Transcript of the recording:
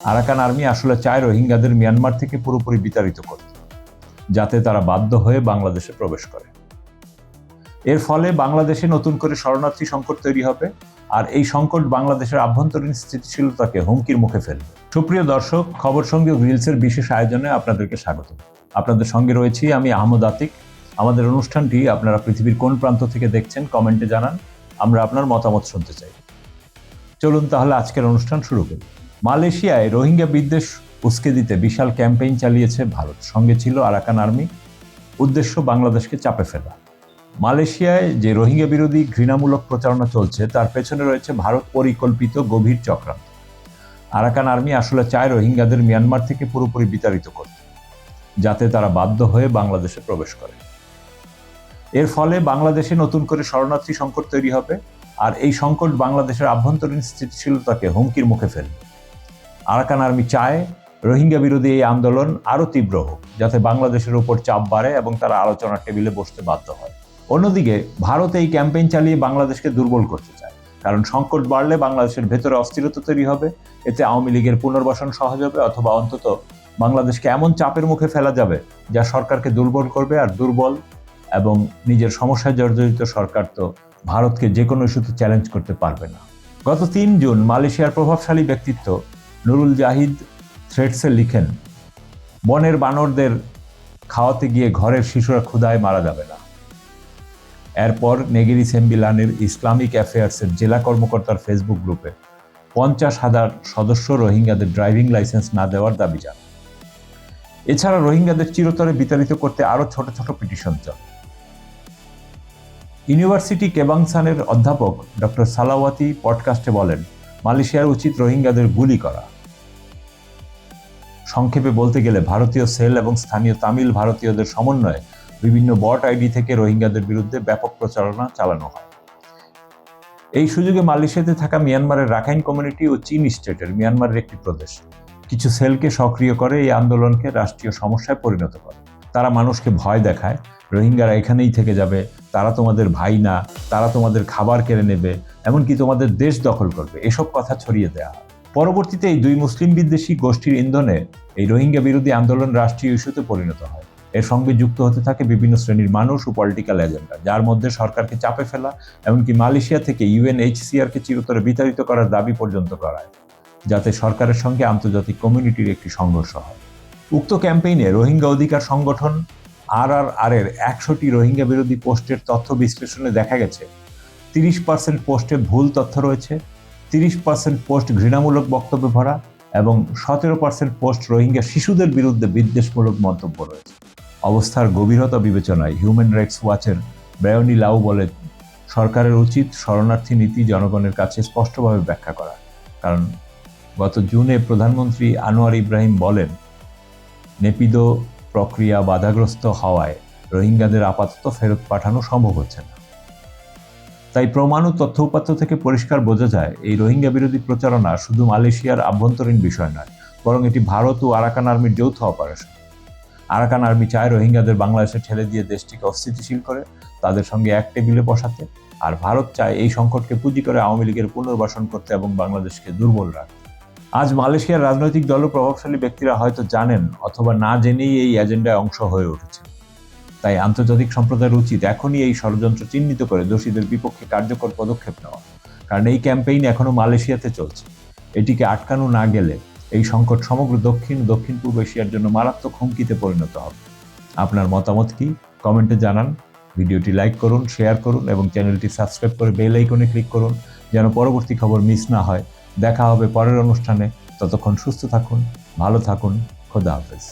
Arakan army আসলে চায় রোহিঙ্গাদের মিয়ানমার থেকে পুরোপুরি বিতাড়িত করতে, যাতে তারা বাধ্য হয়ে বাংলাদেশে প্রবেশ করে। এর ফলে বাংলাদেশে নতুন করে শরণার্থী সংকট তৈরি হবে, আর এই সংকট বাংলাদেশের আভ্যন্তরীণ স্থিতিশীলতাকে হুমকির মুখে ফেলবে। সুপ্রিয় দর্শক, খবর সঙ্গে রিলসের বিশেষ আয়োজনে আপনাদেরকে স্বাগত। আপনাদের সঙ্গে রয়েছি আমি আহমদ আতিক। আমাদের অনুষ্ঠানটি আপনারা পৃথিবীর কোন প্রান্ত থেকে দেখছেন কমেন্টে জানান, আমরা আপনার মতামত শুনতে চাই। চলুন তাহলে আজকের অনুষ্ঠান শুরু করি। মালয়েশিয়ায় রোহিঙ্গা বিদ্বেষ উস্কে দিতে বিশাল ক্যাম্পেইন চালিয়েছে ভারত, সঙ্গে ছিল আরাকান আর্মি। উদ্দেশ্য বাংলাদেশকে চাপে ফেলা। মালয়েশিয়ায় যে রোহিঙ্গা বিরোধী ঘৃণামূলক প্রচারণা চলছে তার পেছনে রয়েছে ভারত পরিকল্পিত গভীর চক্রান্ত। আরাকান আর্মি আসলে চায় রোহিঙ্গাদের মিয়ানমার থেকে পুরোপুরি বিতাড়িত করতে, যাতে তারা বাধ্য হয়ে বাংলাদেশে প্রবেশ করে। এর ফলে বাংলাদেশে নতুন করে শরণার্থী সংকট তৈরি হবে, আর এই সংকট বাংলাদেশের আভ্যন্তরীণ স্থিতিশীলতাকে হুমকির মুখে ফেলবে। আরাকান আর্মি চায় রোহিঙ্গা বিরোধী এই আন্দোলন আরও তীব্র হোক, যাতে বাংলাদেশের উপর চাপ বাড়ে এবং তারা আলোচনার টেবিলে বসতে বাধ্য হয়। অন্যদিকে ভারত এই ক্যাম্পেইন চালিয়ে বাংলাদেশকে দুর্বল করতে চায়, কারণ সংকট বাড়লে বাংলাদেশের ভেতরে অস্থিরতা তৈরি হবে। এতে আওয়ামী লীগের পুনর্বাসন সহজ হবে, অথবা অন্তত বাংলাদেশকে এমন চাপের মুখে ফেলা যাবে যা সরকারকে দুর্বল করবে, আর দুর্বল এবং নিজের সমস্যায় জর্জরিত সরকার তো ভারতকে যে কোনো ইস্যুতে চ্যালেঞ্জ করতে পারবে না। গত 3 জুন মালয়েশিয়ার প্রভাবশালী ব্যক্তিত্ব নুরুল জাহিদ থ্রেডসে লিখেন, বনের বানরদের খাওয়াতে গিয়ে ঘরের শিশুরা ক্ষুধায় মারা যাবে না। এরপর নেগেরি সেম্বিলানের ইসলামিক অ্যাফেয়ার্সের জেলা কর্মকর্তার ফেসবুক গ্রুপে 50,000 সদস্য রোহিঙ্গাদের ড্রাইভিং লাইসেন্স না দেওয়ার দাবি জানান। এছাড়া রোহিঙ্গাদের চিরতরে বিতাড়িত করতে আরও ছোট ছোট পিটিশন চলে। ইউনিভার্সিটি কেবাংসানের অধ্যাপক ডক্টর সালাওয়াতি পডকাস্টে বলেন, মালয়েশিয়ার উচিত রোহিঙ্গাদের গুলি করা। সংক্ষেপে বলতে গেলে ভারতীয় সেল এবং স্থানীয় তামিল ভারতীয়দের সমন্বয়ে বিভিন্ন বট আইডি থেকে রোহিঙ্গাদের বিরুদ্ধে ব্যাপক প্রচারণা চালানো হয়। এই সুযোগে মালয়েশিয়াতে থাকা মিয়ানমারের রাখাইন কমিউনিটি ও চীন স্টেটের মিয়ানমারের একটি প্রদেশ কিছু সেলকে সক্রিয় করে এই আন্দোলনকে রাষ্ট্রীয় সমস্যায় পরিণত করে। তারা মানুষকে ভয় দেখায়, রোহিঙ্গারা এখানেই থেকে যাবে, তারা তোমাদের ভাই না, তারা তোমাদের খাবার কেড়ে নেবে, এমনকি তোমাদের দেশ দখল করবে, এসব কথা ছড়িয়ে দেওয়া হয়। পরবর্তীতে এই দুই মুসলিম বিদ্বেষী গোষ্ঠীর ইন্ধনে এই রোহিঙ্গা বিরোধী আন্দোলন রাষ্ট্রীয় ইস্যুতে পরিণত হয়। এর সঙ্গে যুক্ত হতে থাকে বিভিন্ন শ্রেণীর মানুষ ও পলিটিক্যাল এজেন্ডা, যার মধ্যে সরকারকে চাপে ফেলা, এমনকি মালয়েশিয়া থেকে UNHCRকে চিরতরে বিতাড়িত করার দাবি পর্যন্ত করায়, যাতে সরকারের সঙ্গে আন্তর্জাতিক কমিউনিটির একটি সংঘর্ষ হয়। উক্ত ক্যাম্পেইনে রোহিঙ্গা অধিকার সংগঠন RRR এর 100টি রোহিঙ্গা বিরোধী পোস্টের তথ্য বিশ্লেষণে দেখা গেছে 30% পোস্টে ভুল তথ্য রয়েছে, 30% পোস্ট ঘৃণামূলক বক্তব্যে ভরা এবং 17% পোস্ট রোহিঙ্গা শিশুদের বিরুদ্ধে বিদ্বেষমূলক মন্তব্য রয়েছে। অবস্থার গভীরতা বিবেচনায় হিউম্যান রাইটস ওয়াচের ব্রায়নি লাউ বলেন, সরকারের উচিত শরণার্থী নীতি জনগণের কাছে স্পষ্টভাবে ব্যাখ্যা করা। কারণ গত জুনে প্রধানমন্ত্রী আনোয়ার ইব্রাহিম বলেন, নেপিদো প্রক্রিয়া বাধাগ্রস্ত হওয়ায় রোহিঙ্গাদের আপাতত ফেরত পাঠানো সম্ভব হচ্ছে না। তাই প্রমাণ ও তথ্য উপাত্ত থেকে পরিষ্কার বোঝা যায়, এই রোহিঙ্গা বিরোধী প্রচারণা শুধু মালয়েশিয়ার আভ্যন্তরীণ বিষয় নয়, বরং এটি ভারত ও আরাকান আর্মির যৌথ অপারেশন। আরাকান আর্মি চায় রোহিঙ্গাদের বাংলাদেশে ঠেলে দিয়ে দেশটিকে অস্থিতিশীল করে তাদের সঙ্গে এক টেবিলে বসাতে, আর ভারত চায় এই সংকটকে পুঁজি করে আওয়ামী লীগের পুনর্বাসন করতে এবং বাংলাদেশকে দুর্বল রাখতে। আজ মালয়েশিয়ার রাজনৈতিক দল ও প্রভাবশালী ব্যক্তিরা হয়তো জানেন অথবা না জেনেই এই এজেন্ডায় অংশ হয়ে উঠেছে। তাই আন্তর্জাতিক সম্প্রদায়ের উচিত এখনই এই ষড়যন্ত্র চিহ্নিত করে দোষীদের বিপক্ষে কার্যকর পদক্ষেপ নেওয়া, কারণ এই ক্যাম্পেইন এখনো মালয়েশিয়াতে চলছে। এটিকে আটকানো না গেলে এই সংকট সমগ্র দক্ষিণ পূর্ব এশিয়ার জন্য মারাত্মক হুমকিতে পরিণত হবে। আপনার মতামত কি? কমেন্টে জানান। ভিডিওটি লাইক করুন, শেয়ার করুন এবং চ্যানেলটি সাবস্ক্রাইব করে বেল আইকনে ক্লিক করুন, যেন পরবর্তী খবর মিস না হয়। দেখা হবে পরের অনুষ্ঠানে। ততক্ষণ সুস্থ থাকুন, ভালো থাকুন। খোদা হাফেজ।